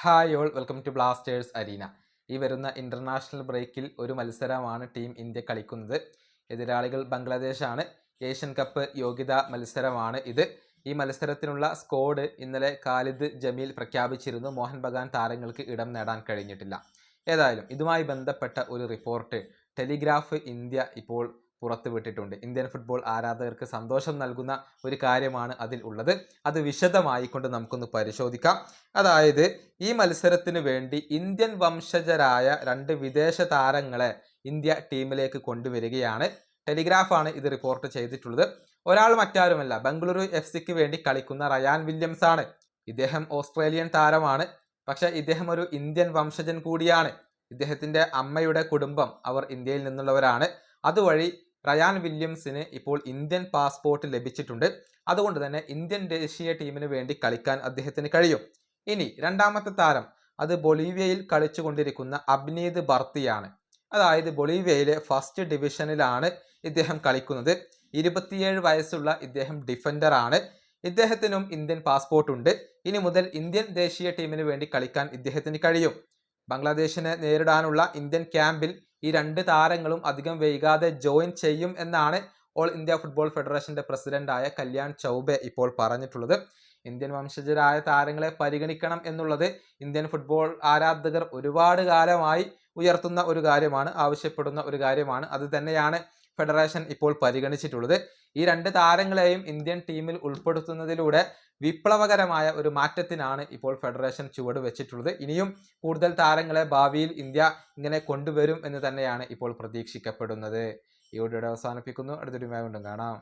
Hi all welcome to Blasters arena. ഈ വരുന്ന international ബ്രേക്കിൽ ഒരു മത്സരമാണ് ടീം ഇന്ത്യ കളിക്കുന്നത്. എതിരാളികൾ ബംഗ്ലാദേശാണ്. ഏഷ്യൻ കപ്പ് യോഗ്യതാ മത്സരമാണ് ഇത്. ഈ മത്സരത്തിനുള്ള സ്ക്വാഡ് ഇന്നലെ ഖാലിദ് ജമീൽ പ്രഖ്യാപിച്ചിരുന്നു. മോഹൻ ബഗാൻ താരങ്ങൾക്ക് ഇടം നേടാൻ കഴിഞ്ഞിട്ടില്ല. ഏതായാലും ഇതുമായി ബന്ധപ്പെട്ട ഒരു റിപ്പോർട്ട് ടെലിഗ്രാഫ് ഇന്ത്യ ഇപ്പോൾ പുറത്തുവിട്ടിട്ടുണ്ട്. ഇന്ത്യൻ ഫുട്ബോൾ ആരാധകർക്ക് സന്തോഷം നൽകുന്ന ഒരു കാര്യമാണ് അതിൽ ഉള്ളത്. അത് വിശദമായിക്കൊണ്ട് നമുക്കൊന്ന് പരിശോധിക്കാം. അതായത് ഈ മത്സരത്തിന് വേണ്ടി ഇന്ത്യൻ വംശജരായ 2 വിദേശ താരങ്ങളെ ഇന്ത്യ ടീമിലേക്ക് കൊണ്ടുവരികയാണ്. ടെലിഗ്രാഫാണ് ഇത് റിപ്പോർട്ട് ചെയ്തിട്ടുള്ളത്. ഒരാൾ മറ്റാരുമല്ല, ബംഗളൂരു FC വേണ്ടി കളിക്കുന്ന റയാൻ വില്യംസ് ആണ്. ഇദ്ദേഹം ഓസ്ട്രേലിയൻ താരമാണ്. പക്ഷെ ഇദ്ദേഹം ഒരു ഇന്ത്യൻ വംശജൻ കൂടിയാണ്. ഇദ്ദേഹത്തിന്റെ അമ്മയുടെ കുടുംബം അവർ ഇന്ത്യയിൽ നിന്നുള്ളവരാണ്. അതുവഴി റയാൻ വില്യംസിന് ഇപ്പോൾ ഇന്ത്യൻ പാസ്പോർട്ട് ലഭിച്ചിട്ടുണ്ട്. അതുകൊണ്ട് തന്നെ ഇന്ത്യൻ ദേശീയ ടീമിന് വേണ്ടി കളിക്കാൻ അദ്ദേഹത്തിന് കഴിയും. ഇനി രണ്ടാമത്തെ താരം അത് ബൊളീവിയയിൽ കളിച്ചുകൊണ്ടിരിക്കുന്ന അബ്നീത് ബർത്തിയാണ്. അതായത് ബൊളീവിയയിലെ ഫസ്റ്റ് ഡിവിഷനിലാണ് ഇദ്ദേഹം കളിക്കുന്നത്. 27 വയസ്സുള്ള ഇദ്ദേഹം ഡിഫൻഡർ ആണ്. ഇദ്ദേഹത്തിനും ഇന്ത്യൻ പാസ്പോർട്ട് ഉണ്ട്. ഇനി മുതൽ ഇന്ത്യൻ ദേശീയ ടീമിന് വേണ്ടി കളിക്കാൻ ഇദ്ദേഹത്തിന് കഴിയും. ബംഗ്ലാദേശിനെ നേരിടാനുള്ള ഇന്ത്യൻ ക്യാമ്പിൽ ഈ 2 താരങ്ങളും അധികം വൈകാതെ ജോയിൻ ചെയ്യും എന്നാണ് ഓൾ ഇന്ത്യ ഫുട്ബോൾ ഫെഡറേഷന്റെ പ്രസിഡന്റായ കല്യാൺ ചൗബെ ഇപ്പോൾ പറഞ്ഞിട്ടുള്ളത്. ഇന്ത്യൻ വംശജരായ താരങ്ങളെ പരിഗണിക്കണം എന്നുള്ളത് ഇന്ത്യൻ ഫുട്ബോൾ ആരാധകർ ഒരുപാട് കാലമായി ഉയർത്തുന്ന ഒരു കാര്യമാണ്, ആവശ്യപ്പെടുന്ന ഒരു കാര്യമാണ്. അത് തന്നെയാണ് ഫെഡറേഷൻ ഇപ്പോൾ പരിഗണിച്ചിട്ടുള്ളത്. ഈ 2 താരങ്ങളെയും ഇന്ത്യൻ ടീമിൽ ഉൾപ്പെടുത്തുന്നതിലൂടെ വിപ്ലവകരമായ ഒരു മാറ്റത്തിനാണ് ഇപ്പോൾ ഫെഡറേഷൻ ചുവട് വെച്ചിട്ടുള്ളത്. ഇനിയും കൂടുതൽ താരങ്ങളെ ഭാവിയിൽ ഇന്ത്യ ഇങ്ങനെ കൊണ്ടുവരും എന്ന് തന്നെയാണ് ഇപ്പോൾ പ്രതീക്ഷിക്കപ്പെടുന്നത്. ഈ വീഡിയോ അവസാനിപ്പിക്കുന്നു. അടുത്തൊരു വീണ്ടും കാണാം.